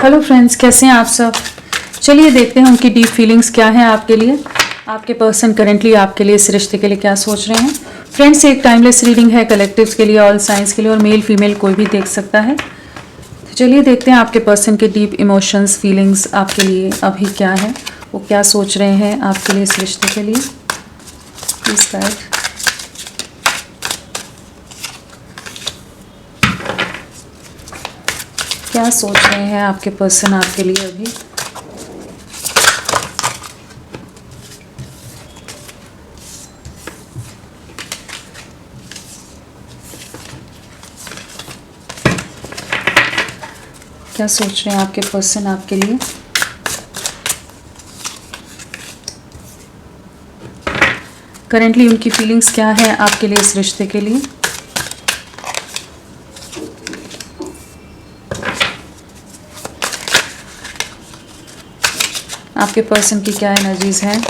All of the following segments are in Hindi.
हेलो फ्रेंड्स, कैसे हैं आप सब। चलिए देखते हैं उनकी डीप फीलिंग्स क्या हैं आपके लिए। आपके पर्सन करेंटली आपके लिए इस रिश्ते के लिए क्या सोच रहे हैं। फ्रेंड्स, एक टाइमलेस रीडिंग है कलेक्टिव्स के लिए, ऑल साइंस के लिए, और मेल फीमेल कोई भी देख सकता है। तो चलिए देखते हैं आपके पर्सन के डीप इमोशंस फीलिंग्स आपके लिए अभी क्या है, वो क्या सोच रहे हैं आपके लिए इस रिश्ते के लिए। Please guide. क्या सोच रहे हैं आपके पर्सन आपके लिए अभी। क्या सोच रहे हैं आपके पर्सन आपके लिए। करेंटली उनकी फीलिंग्स क्या है आपके लिए इस रिश्ते के लिए। आपके पर्सन की क्या एनर्जीज हैं।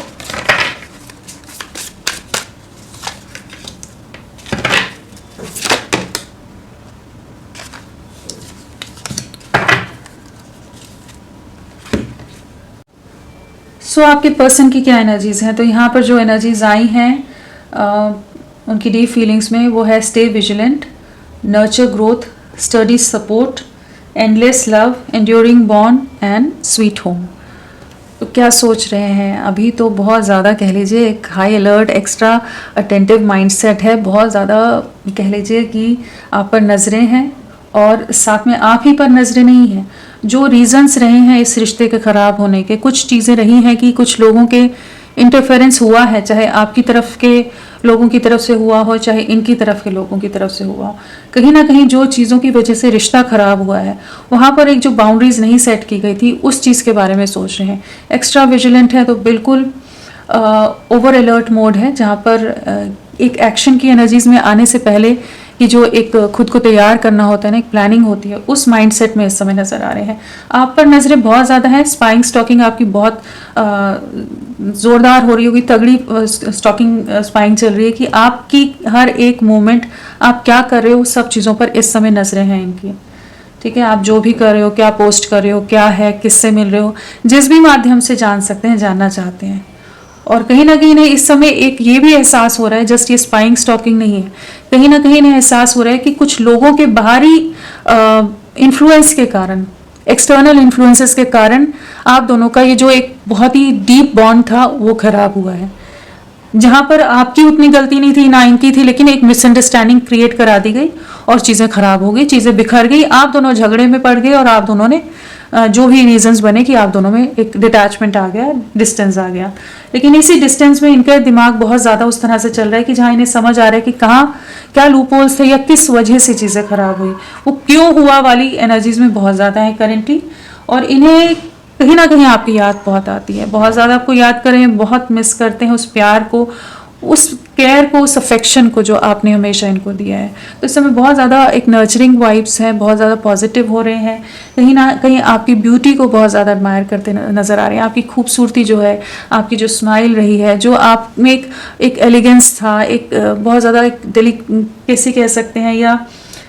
आपके पर्सन की क्या एनर्जीज हैं। तो यहाँ पर जो एनर्जीज आई हैं उनकी डीप फीलिंग्स में, वो है stay vigilant, nurture growth, study support, endless love, enduring bond and sweet home. तो क्या सोच रहे हैं अभी। तो बहुत ज़्यादा कह लीजिए एक high alert, extra attentive mindset है। बहुत ज़्यादा कह लीजिए कि आप पर नज़रें हैं और साथ में आप ही पर नज़रें नहीं हैं। जो रीजंस रहे हैं इस रिश्ते के ख़राब होने के, कुछ चीज़ें रही हैं कि कुछ लोगों के इंटरफेरेंस हुआ है, चाहे आपकी तरफ के लोगों की तरफ से हुआ हो, चाहे इनकी तरफ के लोगों की तरफ से हुआ हो। कहीं ना कहीं जो चीज़ों की वजह से रिश्ता ख़राब हुआ है, वहाँ पर एक जो बाउंड्रीज नहीं सेट की गई थी, उस चीज़ के बारे में सोच रहे हैं। एक्स्ट्रा विजिलेंट है तो बिल्कुल ओवर अलर्ट मोड है, जहाँ पर एक एक्शन की एनर्जीज में आने से पहले कि जो एक खुद को तैयार करना होता है ना, एक प्लानिंग होती है, उस माइंडसेट में इस समय नज़र आ रहे हैं। आप पर नज़रें बहुत ज़्यादा हैं। स्पाइंग स्टॉकिंग आपकी बहुत ज़ोरदार हो रही होगी, तगड़ी स्टॉकिंग स्पाइंग चल रही है कि आपकी हर एक मोमेंट आप क्या कर रहे हो, सब चीज़ों पर इस समय नज़रें हैं इनकी। ठीक है, आप जो भी कर रहे हो, क्या पोस्ट कर रहे हो, क्या है, किससे मिल रहे हो, जिस भी माध्यम से जान सकते हैं, जानना चाहते हैं। और कहीं ना कहीं इस समय एक ये भी एहसास हो रहा है, जस्ट ये स्पाइंग स्टॉकिंग नहीं है, कहीं ना कहीं इन्हें एहसास हो रहा है कि कुछ लोगों के बाहरी इन्फ्लुएंस के कारण, एक्सटर्नल इन्फ्लुएंसेस के कारण आप दोनों का ये जो एक बहुत ही डीप बॉन्ड था वो खराब हुआ है। जहाँ पर आपकी उतनी गलती नहीं थी ना इनकी थी, लेकिन एक मिसअंडरस्टैंडिंग क्रिएट करा दी गई और चीज़ें खराब हो गई, चीज़ें बिखर गई, आप दोनों झगड़े में पड़ गए और आप दोनों ने जो भी रीजंस बने कि आप दोनों में एक डिटैचमेंट आ गया, डिस्टेंस आ गया। लेकिन इसी डिस्टेंस में इनका दिमाग बहुत ज़्यादा उस तरह से चल रहा है कि जहाँ इन्हें समझ आ रहा है कि कहाँ क्या लूपहोल्स थे या किस वजह से चीज़ें खराब हुई, वो क्यों हुआ वाली एनर्जीज में बहुत ज़्यादा है करेंटली। और इन्हें कहीं ना कहीं आपकी याद बहुत आती है, बहुत ज़्यादा आपको याद करें, बहुत मिस करते हैं उस प्यार को, उस केयर को, उस अफेक्शन को जो आपने हमेशा इनको दिया है। तो इस समय बहुत ज़्यादा एक नर्चरिंग वाइब्स हैं, बहुत ज़्यादा पॉजिटिव हो रहे हैं। कहीं ना कहीं आपकी ब्यूटी को बहुत ज़्यादा एडमायर करते नज़र आ रहे हैं। आपकी खूबसूरती जो है, आपकी जो स्माइल रही है, जो आप में एक एलिगेंस था, एक बहुत ज़्यादा एक डेलिकेसी कह सकते हैं, या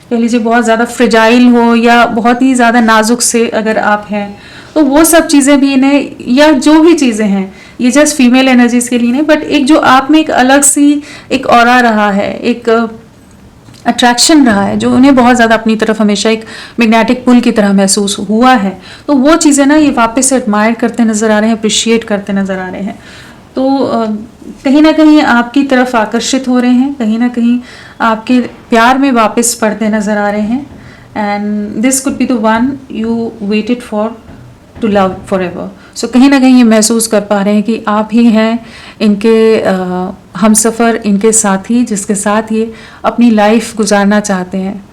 कह लीजिए बहुत ज़्यादा फ्रेजाइल हो, या बहुत ही ज़्यादा नाजुक से अगर आप हैं, तो वो सब चीज़ें भी इन्हें, या जो भी चीज़ें हैं, ये जस्ट फीमेल एनर्जीज के लिए नहीं, बट एक जो आप में एक अलग सी एक ऑरा रहा है, एक अट्रैक्शन रहा है, जो उन्हें बहुत ज़्यादा अपनी तरफ हमेशा एक मैग्नेटिक पुल की तरह महसूस हुआ है। तो वो चीज़ें ना ये वापस से एडमायर करते नज़र आ रहे हैं, अप्रिशिएट करते नज़र आ रहे हैं। तो कहीं ना कहीं आपकी तरफ आकर्षित हो रहे हैं, कहीं ना कहीं आपके प्यार में वापस पड़ते नज़र आ रहे हैं। And this could be the one you waited for to love forever. So कहीं ना कहीं ये महसूस कर पा रहे हैं कि आप ही हैं इनके हमसफ़र, इनके साथी, जिसके साथ ये अपनी लाइफ गुजारना चाहते हैं,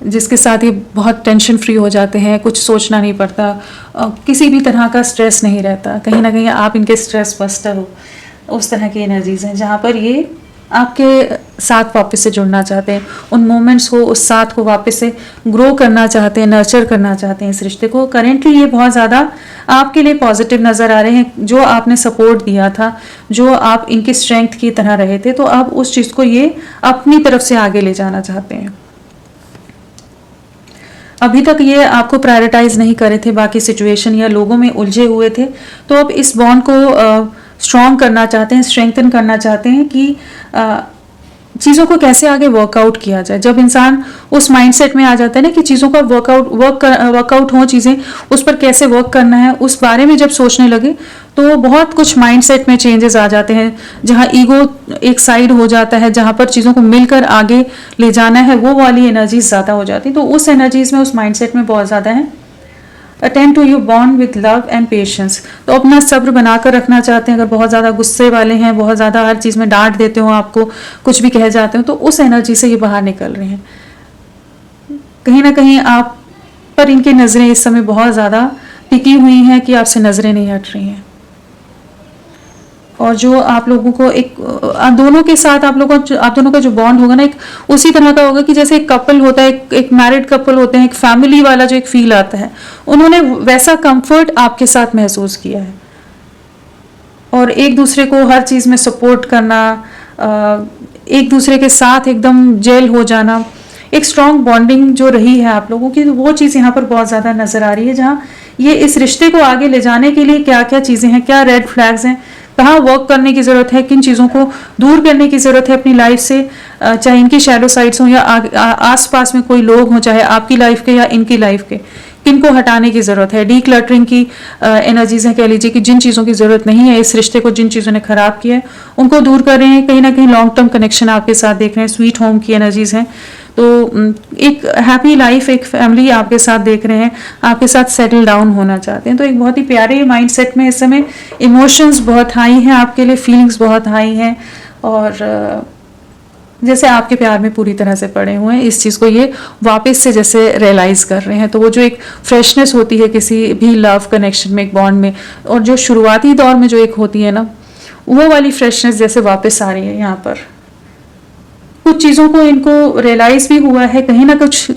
जिसके साथ ये बहुत टेंशन फ्री हो जाते हैं, कुछ सोचना नहीं पड़ता, किसी भी तरह का स्ट्रेस नहीं रहता। कहीं ना कहीं आप इनके स्ट्रेस बस्टर हो, उस तरह की एनर्जीज हैं, जहाँ पर ये आपके साथ वापस से जुड़ना चाहते हैं, उन मोमेंट्स को, उस साथ को वापस से ग्रो करना चाहते हैं, नर्चर करना चाहते हैं इस रिश्ते को। करेंटली ये बहुत ज़्यादा आपके लिए पॉजिटिव नज़र आ रहे हैं। जो आपने सपोर्ट दिया था, जो आप इनकी स्ट्रेंथ की तरह रहे थे, तो अब उस चीज़ को ये अपनी तरफ से आगे ले जाना चाहते हैं। अभी तक ये आपको प्रायोरिटाइज नहीं करे थे, बाकी सिचुएशन या लोगों में उलझे हुए थे, तो अब इस बॉन्ड को स्ट्रॉन्ग करना चाहते हैं, स्ट्रेंथन करना चाहते हैं कि चीज़ों को कैसे आगे वर्कआउट किया जाए। जब इंसान उस माइंडसेट में आ जाता है ना कि चीज़ों का वर्कआउट हो, चीज़ें उस पर कैसे वर्क करना है, उस बारे में जब सोचने लगे तो बहुत कुछ माइंडसेट में चेंजेस आ जाते हैं। जहाँ ईगो एक साइड हो जाता है, जहाँ पर चीज़ों को मिलकर आगे ले जाना है, वो वाली एनर्जीज ज़्यादा हो जाती है। तो उस एनर्जीज में, उस माइंडसेट में बहुत ज़्यादा है। Attend to your bond with love and patience, तो अपना सब्र बनाकर रखना चाहते हैं। अगर बहुत ज़्यादा गुस्से वाले हैं, बहुत ज़्यादा हर चीज़ में डांट देते हो, आपको कुछ भी कह जाते हो, तो उस एनर्जी से ये बाहर निकल रहे हैं। कहीं ना कहीं आप पर इनकी नज़रें इस समय बहुत ज़्यादा टिकी हुई हैं कि आपसे नज़रें नहीं हट रही हैं। और जो आप लोगों को आप दोनों के साथ आप दोनों का जो बॉन्ड होगा ना, एक उसी तरह का होगा कि जैसे एक कपल होता है, एक मैरिड कपल होते हैं, एक फैमिली वाला जो एक फील आता है, उन्होंने वैसा कंफर्ट आपके साथ महसूस किया है। और एक दूसरे को हर चीज़ में सपोर्ट करना, एक दूसरे के साथ एकदम जेल हो जाना, एक स्ट्रॉन्ग बॉन्डिंग जो रही है आप लोगों की, वो चीज़ यहाँ पर बहुत ज़्यादा नज़र आ रही है। जहाँ ये इस रिश्ते को आगे ले जाने के लिए क्या क्या चीज़ें हैं, क्या रेड फ्लैग्स हैं, कहाँ वर्क करने की ज़रूरत है, किन चीज़ों को दूर करने की ज़रूरत है अपनी लाइफ से, चाहे इनकी शैडो साइड्स हों या आसपास में कोई लोग हों, चाहे आपकी लाइफ के या इनकी लाइफ के, किनको हटाने की ज़रूरत है। डी क्लटरिंग की एनर्जीज हैं, कह लीजिए कि जिन चीज़ों की ज़रूरत नहीं है, इस रिश्ते को जिन चीज़ों ने ख़राब किया है, उनको दूर कर रहे हैं। कहीं ना कहीं लॉन्ग टर्म कनेक्शन आपके साथ देख रहे हैं, स्वीट होम की एनर्जीज हैं। तो एक हैप्पी लाइफ, एक फैमिली आपके साथ देख रहे हैं, आपके साथ सेटल डाउन होना चाहते हैं। तो एक बहुत ही प्यारे माइंडसेट में इस समय इमोशंस बहुत हाई हैं आपके लिए, फीलिंग्स बहुत हाई हैं, और जैसे आपके प्यार में पूरी तरह से पड़े हुए हैं। इस चीज़ को ये वापस से जैसे रियलाइज़ कर रहे हैं। तो वो जो एक फ्रेशनेस होती है किसी भी लव कनेक्शन में, एक बॉन्ड में, और जो शुरुआती दौर में जो एक होती है ना, वो वाली फ्रेशनेस जैसे वापस आ रही है यहाँ पर। कुछ चीज़ों को इनको रियलाइज भी हुआ है, कहीं ना कुछ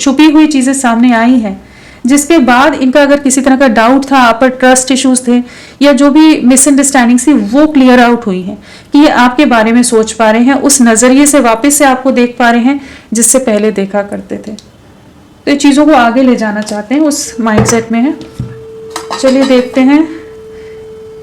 छुपी हुई चीज़ें सामने आई हैं, जिसके बाद इनका अगर किसी तरह का डाउट था, आप पर ट्रस्ट इश्यूज थे या जो भी मिसअंडरस्टैंडिंग थी, वो क्लियर आउट हुई है कि ये आपके बारे में सोच पा रहे हैं, उस नज़रिए से वापस से आपको देख पा रहे हैं जिससे पहले देखा करते थे। तो ये चीज़ों को आगे ले जाना चाहते हैं, उस माइंडसेट में है। चलिए देखते हैं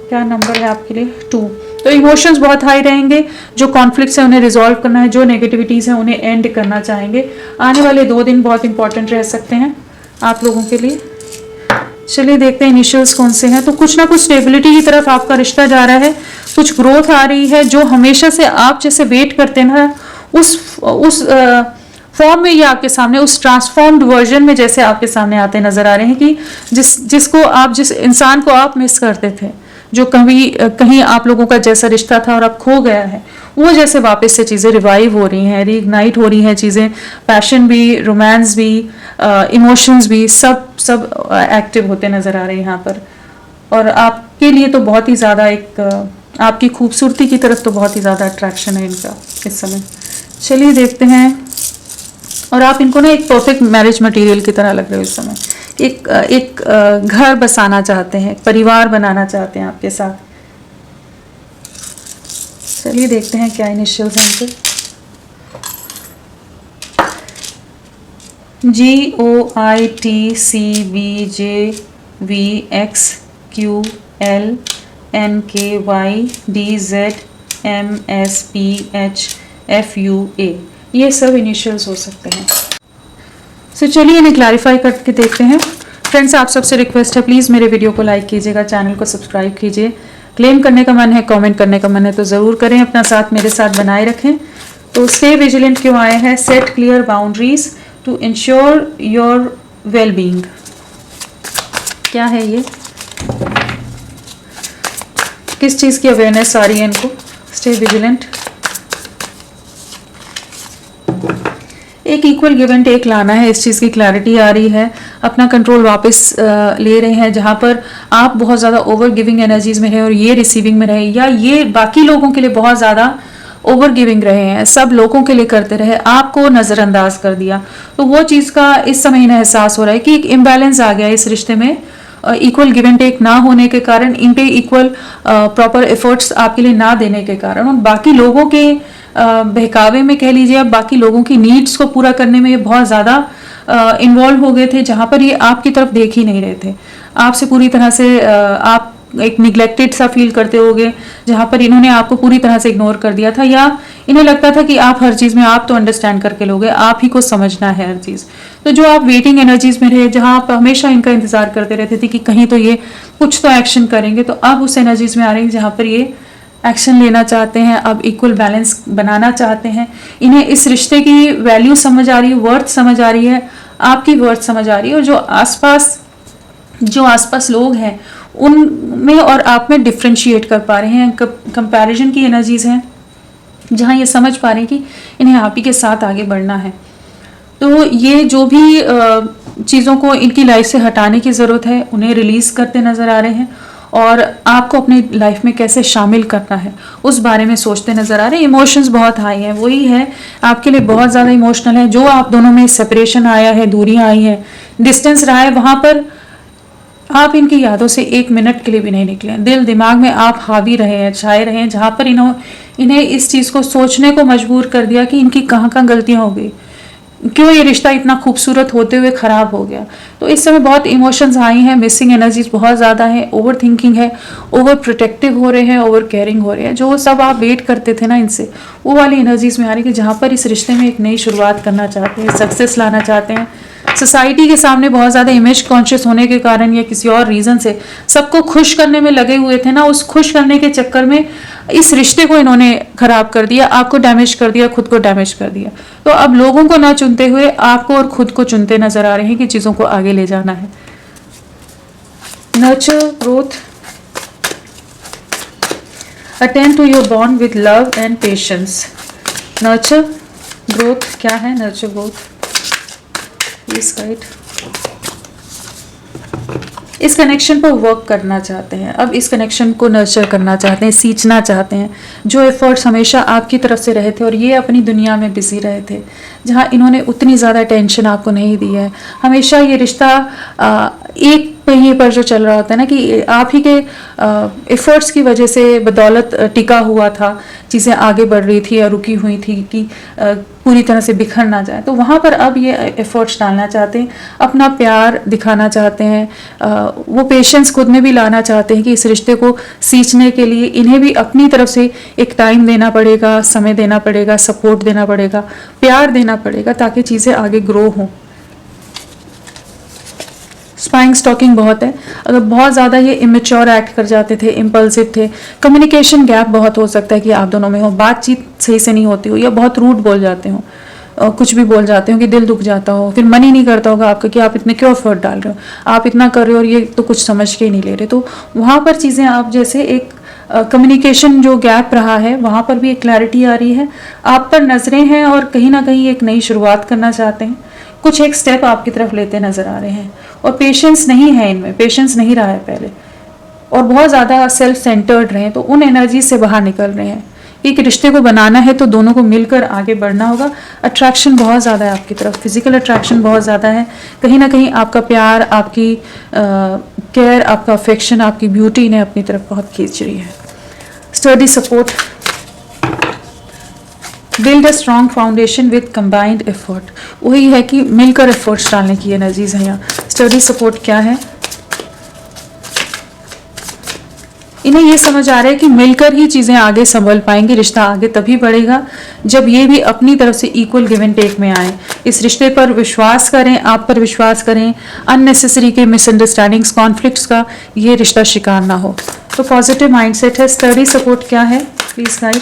क्या नंबर है आपके लिए, 2। तो इमोशंस बहुत हाई रहेंगे, जो कॉन्फ्लिक्ट्स है उन्हें रिजॉल्व करना है, जो नेगेटिविटीज़ हैं उन्हें एंड करना चाहेंगे। आने वाले 2 दिन बहुत इंपॉर्टेंट रह सकते हैं आप लोगों के लिए। चलिए देखते हैं इनिशियल्स कौन से हैं। तो कुछ ना कुछ स्टेबिलिटी की तरफ आपका रिश्ता जा रहा है, कुछ ग्रोथ आ रही है, जो हमेशा से आप जैसे वेट करते हैं ना, उस फॉर्म में ये आपके सामने, उस ट्रांसफॉर्म्ड वर्जन में जैसे आपके सामने आते नजर आ रहे हैं कि जिस इंसान को आप मिस करते थे, जो कहीं आप लोगों का जैसा रिश्ता था और अब खो गया है, वो जैसे वापस से चीज़ें रिवाइव हो रही हैं, रीइग्नाइट हो रही हैं चीज़ें, पैशन भी, रोमांस भी, इमोशंस भी, सब एक्टिव होते नज़र आ रहे हैं यहाँ पर। और आपके लिए तो बहुत ही ज़्यादा आपकी खूबसूरती की तरफ तो बहुत ही ज़्यादा अट्रैक्शन है इनका इस समय। चलिए देखते हैं। और आप इनको ना एक परफेक्ट मैरिज मटेरियल की तरह लग रहे हो इस समय। एक घर बसाना चाहते हैं, परिवार बनाना चाहते हैं आपके साथ। चलिए देखते हैं क्या इनिशियल्स हैं इनके। GOITCBJVXQLNKYDZMSPHFUA, ये सब इनिशियल्स हो सकते हैं। सो चलिए इन्हें क्लैरिफाई करके देखते हैं। फ्रेंड्स, आप सबसे रिक्वेस्ट है, प्लीज़ मेरे वीडियो को लाइक कीजिएगा, चैनल को सब्सक्राइब कीजिए। क्लेम करने का मन है, कमेंट करने का मन है तो ज़रूर करें, अपना साथ मेरे साथ बनाए रखें। तो स्टे विजिलेंट क्यों आए हैं? Set clear boundaries to ensure your well being. क्या है ये? किस चीज़ की अवेयरनेस आ रही है इनको? Stay vigilant. एक इक्वल गिव एंड टेक लाना है, इस चीज़ की क्लैरिटी आ रही है। अपना कंट्रोल वापस ले रहे हैं, जहाँ पर आप बहुत ज़्यादा ओवर गिविंग एनर्जीज में रहे और ये रिसीविंग में रहे, या ये बाकी लोगों के लिए बहुत ज़्यादा ओवर गिविंग रहे हैं, सब लोगों के लिए करते रहे, आपको नज़रअंदाज कर दिया। तो वो चीज़ का इस समय इन्हें एहसास हो रहा है कि एक इम्बैलेंस आ गया इस रिश्ते में। इक्वल गिव एंड टेक ना होने के कारण, इन पे इक्वल प्रॉपर एफर्ट्स आपके लिए ना देने के कारण, और बाकी लोगों के बहकावे में कह लीजिए, अब बाकी लोगों की नीड्स को पूरा करने में ये बहुत ज़्यादा इन्वॉल्व हो गए थे जहाँ पर ये आपकी तरफ देख ही नहीं रहे थे, आपसे पूरी तरह से आप एक निग्लेक्टेड सा फील करते होगे, जहाँ पर इन्होंने आपको पूरी तरह से इग्नोर कर दिया था, या इन्हें लगता था कि आप हर चीज़ में आप तो अंडरस्टैंड करके लोगे, आप ही को समझना है हर चीज़। तो जो आप वेटिंग एनर्जीज में रहे, जहाँ आप हमेशा इनका इंतजार करते रहते थे कि कहीं तो ये कुछ तो एक्शन करेंगे, तो अब उस एनर्जीज में आ रही है जहाँ पर ये एक्शन लेना चाहते हैं, अब इक्वल बैलेंस बनाना चाहते हैं। इन्हें इस रिश्ते की वैल्यू समझ आ रही है, वर्थ समझ आ रही है, आपकी वर्थ समझ आ रही है, और जो आसपास लोग हैं उनमें और आप में डिफ्रेंशिएट कर पा रहे हैं। कंपैरिजन की एनर्जीज हैं जहाँ ये समझ पा रहे हैं कि इन्हें आप ही के साथ आगे बढ़ना है। तो ये जो भी चीज़ों को इनकी लाइफ से हटाने की ज़रूरत है, उन्हें रिलीज़ करते नज़र आ रहे हैं, और आपको अपनी लाइफ में कैसे शामिल करना है उस बारे में सोचते नज़र आ रहे हैं। इमोशंस बहुत हाई हैं, वही है आपके लिए बहुत ज़्यादा इमोशनल है। जो आप दोनों में सेपरेशन आया है, दूरियां आई हैं, डिस्टेंस रहा है, वहाँ पर आप इनकी यादों से 1 मिनट के लिए भी नहीं निकले। दिल दिमाग में आप हावी रहे हैं, छाए रहे हैं, जहाँ पर इन्हें इस चीज़ को सोचने को मजबूर कर दिया कि इनकी कहाँ कहाँ गलतियाँ हो गई, क्यों ये रिश्ता इतना खूबसूरत होते हुए ख़राब हो गया। तो इस समय बहुत इमोशंस आई हैं, मिसिंग एनर्जीज बहुत ज़्यादा है, ओवर थिंकिंग है, ओवर प्रोटेक्टिव हो रहे हैं, ओवर केयरिंग हो रहे हैं। जो सब आप वेट करते थे ना इनसे, वो वाली एनर्जीज में आ रही है कि जहाँ पर इस रिश्ते में एक नई शुरुआत करना चाहते हैं, सक्सेस लाना चाहते हैं। सोसाइटी के सामने बहुत ज़्यादा इमेज कॉन्शियस होने के कारण या किसी और रीज़न से सबको खुश करने में लगे हुए थे ना, उस खुश करने के चक्कर में इस रिश्ते को इन्होंने खराब कर दिया, आपको डैमेज कर दिया, खुद को डैमेज कर दिया। तो अब लोगों को ना चुनते हुए आपको और खुद को चुनते नजर आ रहे हैं कि चीज़ों को आगे ले जाना है। Nurture growth, attend to your bond with love and patience. Nurture growth क्या है? Nurture growth please guide. इस कनेक्शन पर वर्क करना चाहते हैं, अब इस कनेक्शन को नर्चर करना चाहते हैं, सींचना चाहते हैं। जो एफर्ट्स हमेशा आपकी तरफ से रहे थे और ये अपनी दुनिया में बिजी रहे थे, जहाँ इन्होंने उतनी ज़्यादा टेंशन आपको नहीं दी है। हमेशा ये रिश्ता एक पहिए पर जो चल रहा होता है ना, कि आप ही के एफर्ट्स की वजह से बदौलत टिका हुआ था, चीज़ें आगे बढ़ रही थी या रुकी हुई थी कि पूरी तरह से बिखर ना जाए। तो वहाँ पर अब ये एफर्ट्स डालना चाहते हैं, अपना प्यार दिखाना चाहते हैं, वो पेशेंस खुद में भी लाना चाहते हैं कि इस रिश्ते को सींचने के लिए इन्हें भी अपनी तरफ से एक टाइम देना पड़ेगा, समय देना पड़ेगा, सपोर्ट देना पड़ेगा, प्यार देना पड़ेगा, ताकि चीज़ें आगे ग्रो हों। स्पाइंग स्टॉकिंग बहुत है, अगर बहुत ज़्यादा ये इमेच्योर एक्ट कर जाते थे, इम्पल्सिव थे, कम्युनिकेशन गैप बहुत हो सकता है कि आप दोनों में हो, बातचीत सही से नहीं होती हो, या बहुत रूड बोल जाते हो, कुछ भी बोल जाते हो कि दिल दुख जाता हो, फिर मन ही नहीं करता होगा आपका कि आप इतने क्यों एफर्ट डाल रहे हो, आप इतना कर रहे हो और ये तो कुछ समझ के ही नहीं ले रहे। तो वहाँ पर चीज़ें आप जैसे एक कम्युनिकेशन जो गैप रहा है, वहाँ पर भी एक क्लैरिटी आ रही है, आप पर नज़रें हैं और कहीं ना कहीं एक नई शुरुआत करना चाहते हैं, कुछ एक स्टेप आपकी तरफ लेते नज़र आ रहे हैं। और पेशेंस नहीं है इनमें, पेशेंस नहीं रहा है पहले, और बहुत ज़्यादा सेल्फ सेंटर्ड रहे हैं, तो उन एनर्जी से बाहर निकल रहे हैं। एक रिश्ते को बनाना है तो दोनों को मिलकर आगे बढ़ना होगा। अट्रैक्शन बहुत ज़्यादा है आपकी तरफ, फिजिकल अट्रैक्शन बहुत ज़्यादा है, कहीं ना कहीं आपका प्यार, आपकी केयर, आपका अफेक्शन, आपकी ब्यूटी इन्हें अपनी तरफ बहुत खींच रही है। Study support, build a strong foundation with combined effort, वही है कि मिलकर एफर्ट्स डालने की एनर्जीज है यहाँ। स्टडी सपोर्ट क्या है? इन्हें ये समझ आ रहा है कि मिलकर ही चीज़ें आगे संभल पाएंगी, रिश्ता आगे तभी बढ़ेगा जब ये भी अपनी तरफ से इक्वल गिव एंड टेक में आए, इस रिश्ते पर विश्वास करें, आप पर विश्वास करें, अननेसेसरी के मिसअंडरस्टैंडिंग्स, कॉन्फ्लिक्ट्स का ये रिश्ता शिकार ना हो। तो पॉजिटिव माइंडसेट है। स्टडी सपोर्ट क्या है? Please guide.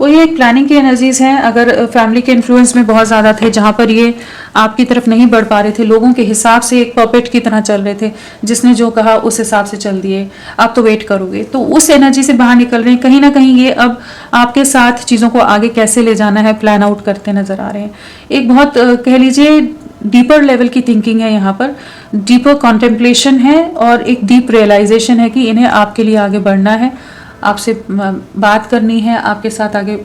वो ये एक प्लानिंग की एनर्जीज हैं। अगर फैमिली के इन्फ्लुएंस में बहुत ज़्यादा थे, जहाँ पर ये आपकी तरफ नहीं बढ़ पा रहे थे, लोगों के हिसाब से एक पपेट की तरह चल रहे थे, जिसने जो कहा उस हिसाब से चल दिए, आप तो वेट करोगे, तो उस एनर्जी से बाहर निकल रहे हैं। कहीं ना कहीं ये अब आपके साथ चीज़ों को आगे कैसे ले जाना है प्लान आउट करते नजर आ रहे हैं। एक बहुत कह लीजिए डीपर लेवल की थिंकिंग है यहाँ पर, डीपर कॉन्टेम्पलेशन है और एक डीप रियलाइजेशन है कि इन्हें आपके लिए आगे बढ़ना है, आपसे बात करनी है, आपके साथ आगे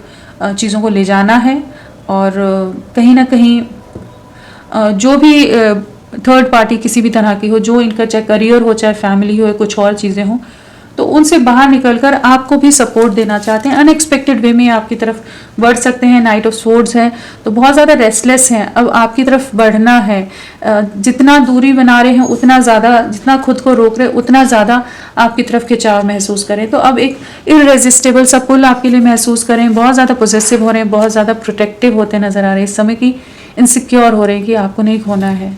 चीज़ों को ले जाना है। और कहीं ना कहीं जो भी थर्ड पार्टी किसी भी तरह की हो, जो इनका चाहे करियर हो, चाहे फैमिली हो, कुछ और चीज़ें हों, तो उनसे बाहर निकलकर आपको भी सपोर्ट देना चाहते हैं, अनएक्सपेक्टेड वे में आपकी तरफ बढ़ सकते हैं। नाइट ऑफ स्वॉर्ड्स है तो बहुत ज़्यादा रेस्टलेस हैं, अब आपकी तरफ बढ़ना है। जितना दूरी बना रहे हैं उतना ज़्यादा, जितना खुद को रोक रहे हैं उतना ज़्यादा आपकी तरफ खिंचाव महसूस करें। तो अब एक इररेजिस्टेबल सा पुल आपके लिए महसूस करें, बहुत ज़्यादा पोजेसिव हो रहे हैं, बहुत ज़्यादा प्रोटेक्टिव होते नजर आ रहे हैं इस समय की, इनसिक्योर हो रहे हैं कि आपको नहीं खोना है,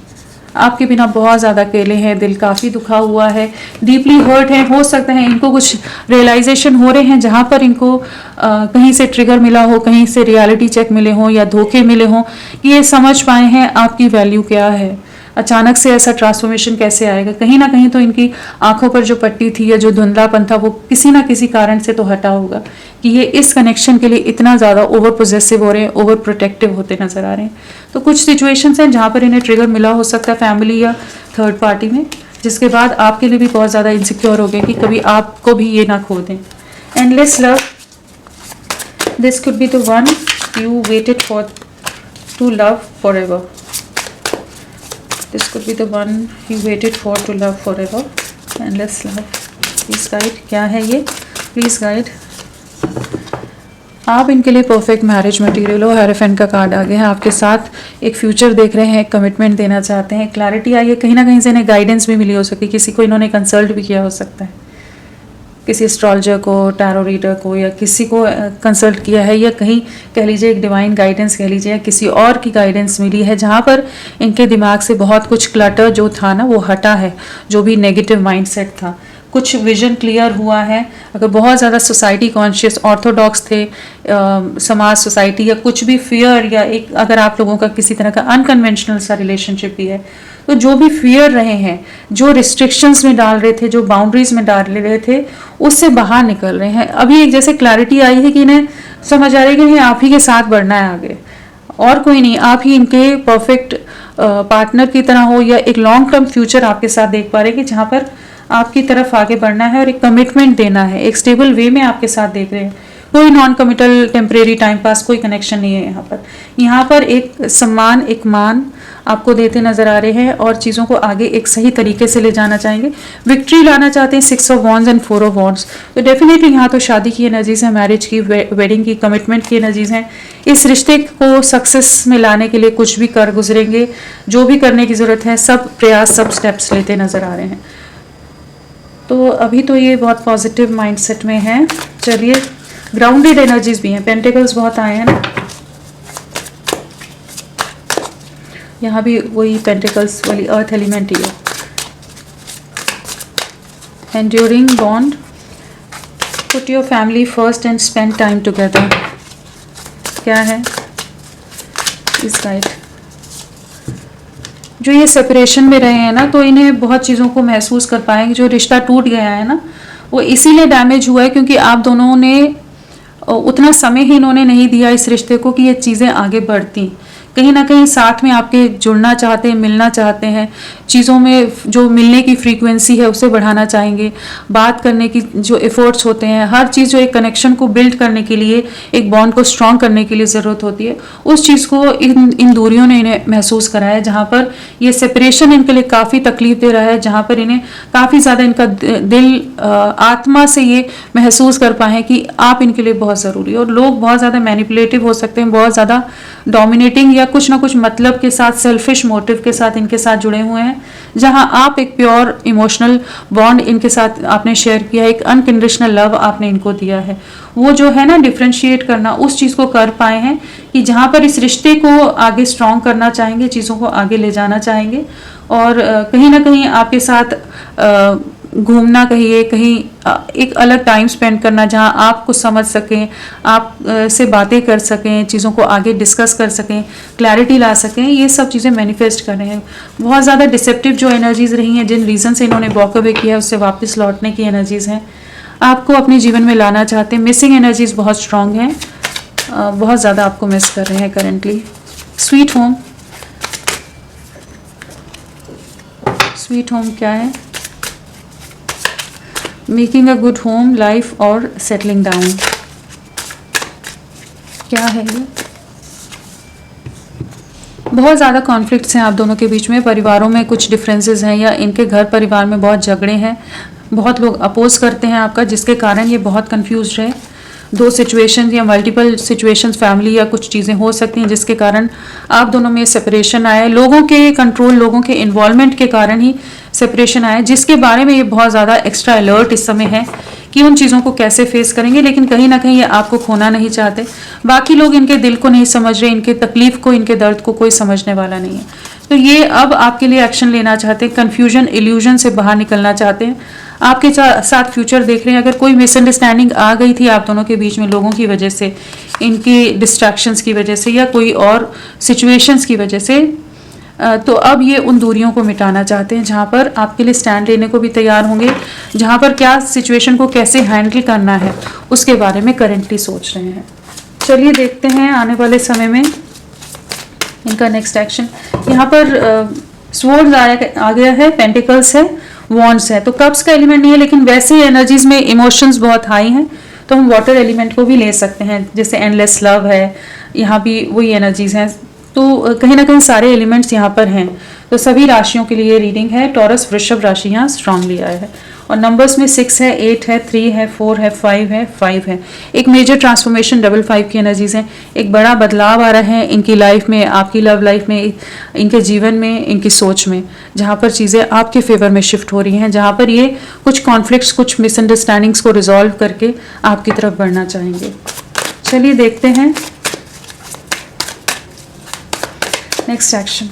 आपके बिना बहुत ज़्यादा अकेले हैं, दिल काफ़ी दुखा हुआ है, डीपली हर्ट है। हो सकता है इनको कुछ रियलाइजेशन हो रहे हैं जहाँ पर इनको कहीं से ट्रिगर मिला हो, कहीं से रियलिटी चेक मिले हों या धोखे मिले हों कि ये समझ पाए हैं आपकी वैल्यू क्या है। अचानक से ऐसा ट्रांसफॉर्मेशन कैसे आएगा, कहीं ना कहीं तो इनकी आंखों पर जो पट्टी थी या जो धुंधलापन था वो किसी ना किसी कारण से तो हटा होगा कि ये इस कनेक्शन के लिए इतना ज़्यादा ओवर पोजेसिव हो रहे हैं, ओवर प्रोटेक्टिव होते नजर आ रहे हैं। तो कुछ सिचुएशंस हैं जहाँ पर इन्हें ट्रिगर मिला हो सकता है फैमिली या थर्ड पार्टी में, जिसके बाद आपके लिए भी बहुत ज़्यादा इनसिक्योर हो गए कि कभी आपको भी ये ना खो दें। Endless love, this could be the one you waited for to love forever. This could be the one you waited for to love forever. Endless love. Please guide. क्या है ये? Please guide. आप इनके लिए परफेक्ट मैरिज मटेरियल हो। हेरोफेंट का कार्ड आ गया है, आपके साथ एक फ्यूचर देख रहे हैं, कमिटमेंट देना चाहते हैं, क्लैरिटी आई है, कहीं ना कहीं से इन्हें गाइडेंस भी मिली हो सकती है, किसी को इन्होंने कंसल्ट भी किया हो सकता है, किसी एस्ट्रोलॉजर को, टैरो रीडर को या किसी को कंसल्ट किया है, या कहीं कह लीजिए एक डिवाइन गाइडेंस कह लीजिए, या किसी और की गाइडेंस मिली है जहाँ पर इनके दिमाग से बहुत कुछ क्लटर जो था ना वो हटा है, जो भी नेगेटिव माइंडसेट था, कुछ विजन क्लियर हुआ है। अगर बहुत ज़्यादा सोसाइटी कॉन्शियस ऑर्थोडॉक्स थे, समाज सोसाइटी या कुछ भी फियर, या एक अगर आप लोगों का किसी तरह का अनकन्वेंशनल सा रिलेशनशिप भी है, तो जो भी फियर रहे हैं, जो रिस्ट्रिक्शंस में डाल रहे थे, जो बाउंड्रीज में डाल रहे थे, उससे बाहर निकल रहे हैं। अभी एक जैसे क्लैरिटी आई है कि इन्हें समझ आ रही है कि इन्हें आप ही के साथ बढ़ना है आगे, और कोई नहीं, आप ही इनके परफेक्ट पार्टनर की तरह हो, या एक लॉन्ग टर्म फ्यूचर आपके साथ देख पा रहे हैं कि जहाँ पर आपकी तरफ आगे बढ़ना है और एक कमिटमेंट देना है, एक स्टेबल वे में आपके साथ देख रहे हैं। कोई non committal temporary time pass कोई कनेक्शन नहीं है यहाँ पर। यहाँ पर एक सम्मान, एक मान आपको देते नजर आ रहे हैं और चीज़ों को आगे एक सही तरीके से ले जाना चाहेंगे, विक्ट्री लाना चाहते हैं। 6 of wands and 4 of wands, तो डेफिनेटली यहाँ तो शादी की एनर्जीज है, मैरिज की, वेडिंग की, कमिटमेंट की एनर्जीज हैं। इस रिश्ते को सक्सेस में लाने के लिए कुछ भी कर गुजरेंगे, जो भी करने की ज़रूरत है सब प्रयास, सब स्टेप्स लेते नजर आ रहे हैं। तो अभी तो ये बहुत पॉजिटिव माइंडसेट में है। चलिए, ग्राउंडेड एनर्जीज भी हैं, पेंटिकल्स बहुत आए हैं ना, यहाँ भी वही पेंटिकल्स वाली अर्थ एलिमेंट ही है। Enduring bond, put your family first and spend time together, क्या है इस गाइड। जो ये सेपरेशन में रहे हैं ना, तो इन्हें बहुत चीज़ों को महसूस कर पाएंगे। जो रिश्ता टूट गया है ना, वो इसीलिए डैमेज हुआ है क्योंकि आप दोनों ने उतना समय ही इन्होंने नहीं दिया इस रिश्ते को कि ये चीज़ें आगे बढ़ती। कहीं ना कहीं साथ में आपके जुड़ना चाहते हैं, मिलना चाहते हैं, चीज़ों में जो मिलने की फ्रीक्वेंसी है उसे बढ़ाना चाहेंगे, बात करने की जो एफर्ट्स होते हैं, हर चीज़ जो एक कनेक्शन को बिल्ड करने के लिए, एक बॉन्ड को स्ट्रॉन्ग करने के लिए ज़रूरत होती है, उस चीज़ को इन दूरियों ने इन्हें महसूस कराया है। जहाँ पर ये सेपरेशन इनके लिए काफ़ी तकलीफ दे रहा है, जहाँ पर इन्हें काफ़ी ज़्यादा इनका दिल आत्मा से ये महसूस कर पाए कि आप इनके लिए बहुत ज़रूरी है। और लोग बहुत ज़्यादा मैनिपुलेटिव हो सकते हैं, बहुत ज़्यादा डोमिनेटिंग या कुछ ना कुछ मतलब के साथ, सेल्फिश मोटिव के साथ इनके साथ जुड़े हुए हैं। जहां आप एक प्योर इमोशनल बॉन्ड इनके साथ आपने शेयर किया है, एक अनकंडीशनल लव आपने इनको दिया है, वो जो है ना डिफ्रेंशिएट करना, उस चीज़ को कर पाए हैं कि जहां पर इस रिश्ते को आगे स्ट्रॉन्ग करना चाहेंगे, चीज़ों को आगे ले जाना चाहेंगे। और कहीं ना कहीं आपके साथ घूमना, कहिए कहीं एक अलग टाइम स्पेंड करना जहां आप कुछ समझ सकें, आप से बातें कर सकें, चीज़ों को आगे डिस्कस कर सकें, क्लैरिटी ला सकें, ये सब चीज़ें मैनिफेस्ट कर रहे हैं। बहुत ज़्यादा डिसेप्टिव जो एनर्जीज रही हैं, जिन रीज़न से इन्होंने वॉक अवे किया है, उससे वापस लौटने की एनर्जीज हैं, आपको अपने जीवन में लाना चाहते हैं। मिसिंग एनर्जीज बहुत स्ट्रांग हैं, बहुत ज़्यादा आपको मिस कर रहे हैं currently. Sweet home, sweet home क्या है? Making a good home life और सेटलिंग डाउन, क्या है ये? बहुत ज़्यादा कॉन्फ्लिक्ट्स हैं आप दोनों के बीच में, परिवारों में कुछ डिफरेंसेस हैं, या इनके घर परिवार में बहुत झगड़े हैं, बहुत लोग अपोज करते हैं आपका, जिसके कारण ये बहुत कंफ्यूज है। दो सिचुएशन या मल्टीपल सिचुएशंस फैमिली या कुछ चीज़ें हो सकती हैं जिसके कारण आप दोनों में सेपरेशन आया है। लोगों के कंट्रोल, लोगों के इन्वॉल्वमेंट के कारण ही सेपरेशन आया है, जिसके बारे में ये बहुत ज़्यादा एक्स्ट्रा अलर्ट इस समय है कि उन चीज़ों को कैसे फेस करेंगे। लेकिन कहीं ना कहीं ये आपको खोना नहीं चाहते। बाकी लोग इनके दिल को नहीं समझ रहे, इनके तकलीफ को, इनके दर्द को कोई समझने वाला नहीं है। तो ये अब आपके लिए एक्शन लेना चाहते हैं, कन्फ्यूजन, इल्यूजन से बाहर निकलना चाहते हैं, आपके साथ फ्यूचर देख रहे हैं। अगर कोई मिसअंडरस्टैंडिंग आ गई थी आप दोनों के बीच में लोगों की वजह से, इनकी डिस्ट्रैक्शंस की वजह से या कोई और सिचुएशंस की वजह से, तो अब ये उन दूरियों को मिटाना चाहते हैं, जहाँ पर आपके लिए स्टैंड लेने को भी तैयार होंगे, जहाँ पर क्या सिचुएशन को कैसे हैंडल करना है उसके बारे में करेंटली सोच रहे हैं। चलिए देखते हैं आने वाले समय में इनका नेक्स्ट एक्शन। यहाँ पर स्वॉर्ड्स आ गया है, पेंटिकल्स है, वॉन्ड्स है। तो कप्स का एलिमेंट नहीं है, लेकिन वैसे ही एनर्जीज में इमोशंस बहुत हाई हैं, तो हम वाटर एलिमेंट को भी ले सकते हैं, जैसे एंडलेस लव है, यहाँ भी वही एनर्जीज हैं। तो कहीं ना कहीं सारे एलिमेंट्स यहाँ पर हैं। तो सभी राशियों के लिए रीडिंग है। टॉरस, वृषभ राशि यहाँ स्ट्रांगली आया है और नंबर्स में 6 है, 8 है, 3 है, 4 है, 5 है, 5 है। एक मेजर ट्रांसफॉर्मेशन, डबल 5 की एनर्जीज हैं। एक बड़ा बदलाव आ रहा है इनकी लाइफ में, आपकी लव लाइफ में, इनके जीवन में, इनकी सोच में, जहाँ पर चीज़ें आपके फेवर में शिफ्ट हो रही हैं, जहाँ पर ये कुछ कॉन्फ्लिक्ट्स, कुछ मिसअंडरस्टैंडिंग्स को रिजॉल्व करके आपकी तरफ बढ़ना चाहेंगे। चलिए देखते हैं नेक्स्ट एक्शन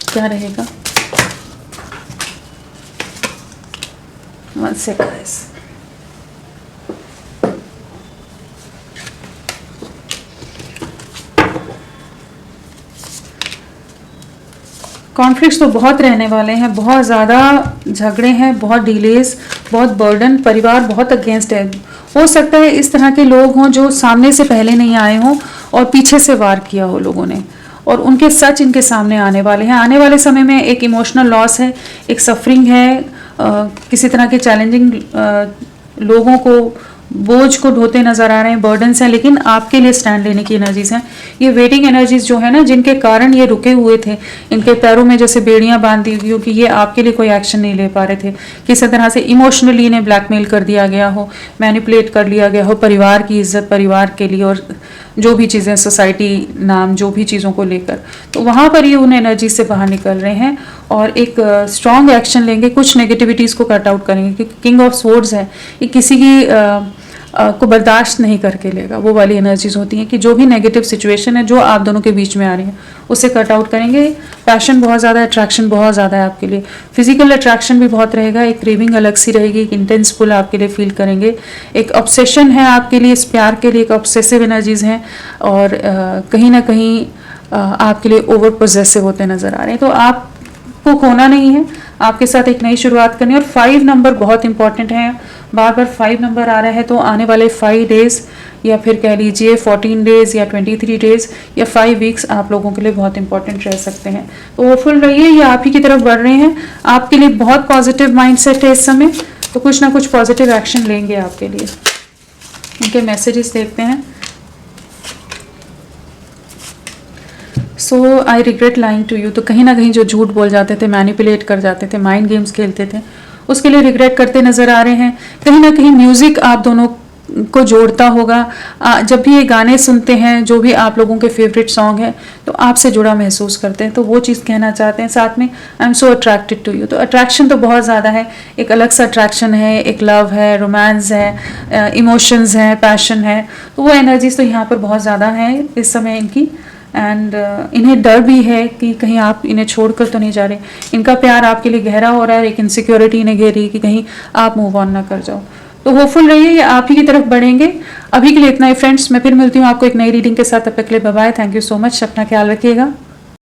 क्या रहेगा। 1 second guys। कॉन्फ्लिक्ट्स तो बहुत रहने वाले हैं, बहुत ज़्यादा झगड़े हैं, बहुत डिलेज, बहुत बर्डन, परिवार बहुत अगेंस्ट है। हो सकता है इस तरह के लोग हों जो सामने से पहले नहीं आए हों और पीछे से वार किया हो लोगों ने, और उनके सच इनके सामने आने वाले हैं। आने वाले समय में एक इमोशनल लॉस है, एक सफरिंग है, किसी तरह के चैलेंजिंग लोगों को, बोझ को ढोते नजर आ रहे हैं, बर्डन्स हैं, लेकिन आपके लिए स्टैंड लेने की एनर्जीज हैं। ये वेटिंग एनर्जीज जो है ना, जिनके कारण ये रुके हुए थे, इनके पैरों में जैसे बेड़ियां बांध दी क्योंकि ये आपके लिए कोई एक्शन नहीं ले पा रहे थे। किसी तरह से इमोशनली इन्हें ब्लैकमेल कर दिया गया हो, मैनिपुलेट कर लिया गया हो, परिवार की इज्जत, परिवार के लिए, और जो भी चीज़ें, सोसाइटी नाम, जो भी चीज़ों को लेकर, तो वहाँ पर ये उन एनर्जी से बाहर निकल रहे हैं और एक स्ट्रॉन्ग एक्शन लेंगे, कुछ नेगेटिविटीज़ को कट आउट करेंगे। क्योंकि किंग ऑफ स्वॉर्ड्स है, ये किसी की को बर्दाश्त नहीं करके लेगा। वो वाली एनर्जीज होती हैं कि जो भी नेगेटिव सिचुएशन है जो आप दोनों के बीच में आ रही है उसे कट आउट करेंगे। पैशन बहुत ज़्यादा है, अट्रैक्शन बहुत ज़्यादा है आपके लिए, फिजिकल अट्रैक्शन भी बहुत रहेगा, एक क्रेविंग अलग सी रहेगी, एक इंटेंस पुल आपके लिए फील करेंगे, एक ऑब्सेशन है आपके लिए, इस प्यार के लिए एक ऑब्सेसिव एनर्जीज हैं, और कहीं ना कहीं आपके लिए ओवर पोजेसिव होते नजर आ रहे हैं। तो आपको खोना नहीं है, आपके साथ एक नई शुरुआत करनी है। और 5 नंबर बहुत इंपॉर्टेंट है, बार बार 5 नंबर आ रहा है, तो आने वाले 5 डेज या फिर कह लीजिए 14 डेज या 23 डेज या 5 वीक्स आप लोगों के लिए बहुत इंपॉर्टेंट रह सकते हैं। तो होपफुल रहिए, ये आप ही की तरफ बढ़ रहे हैं, आपके लिए बहुत पॉजिटिव माइंडसेट है इस समय, तो कुछ ना कुछ पॉजिटिव एक्शन लेंगे आपके लिए। इनके मैसेजेस देखते हैं। So I regret lying to you, तो कहीं ना कहीं जो झूठ बोल जाते थे, मैनिपुलेट कर जाते थे, माइंड गेम्स खेलते थे, उसके लिए रिग्रेट करते नजर आ रहे हैं। कहीं ना कहीं म्यूजिक आप दोनों को जोड़ता होगा। जब भी ये गाने सुनते हैं, जो भी आप लोगों के फेवरेट सॉन्ग है, तो आपसे जुड़ा महसूस करते हैं, तो वो चीज़ कहना चाहते हैं। साथ में I am so attracted to you, तो अट्रैक्शन तो बहुत ज़्यादा है, एक अलग सा अट्रैक्शन है, एक लव है, रोमांस है, इमोशंस है, पैशन है, तो वो एनर्जीज तो यहाँ पर बहुत ज़्यादा है इस समय इनकी। एंड इन्हें डर भी है कि कहीं आप इन्हें छोड़कर तो नहीं जा रहे, इनका प्यार आपके लिए गहरा हो रहा है, एक इनसिक्योरिटी इन्हें घेरी कि कहीं आप मूव ऑन ना कर जाओ। तो होपफुल रहिए, ये आप ही की तरफ बढ़ेंगे। अभी के लिए इतना ही फ्रेंड्स, मैं फिर मिलती हूँ आपको एक नई रीडिंग के साथ, तब तक के लिए bye bye, thank you so much, अपना ख्याल रखिएगा।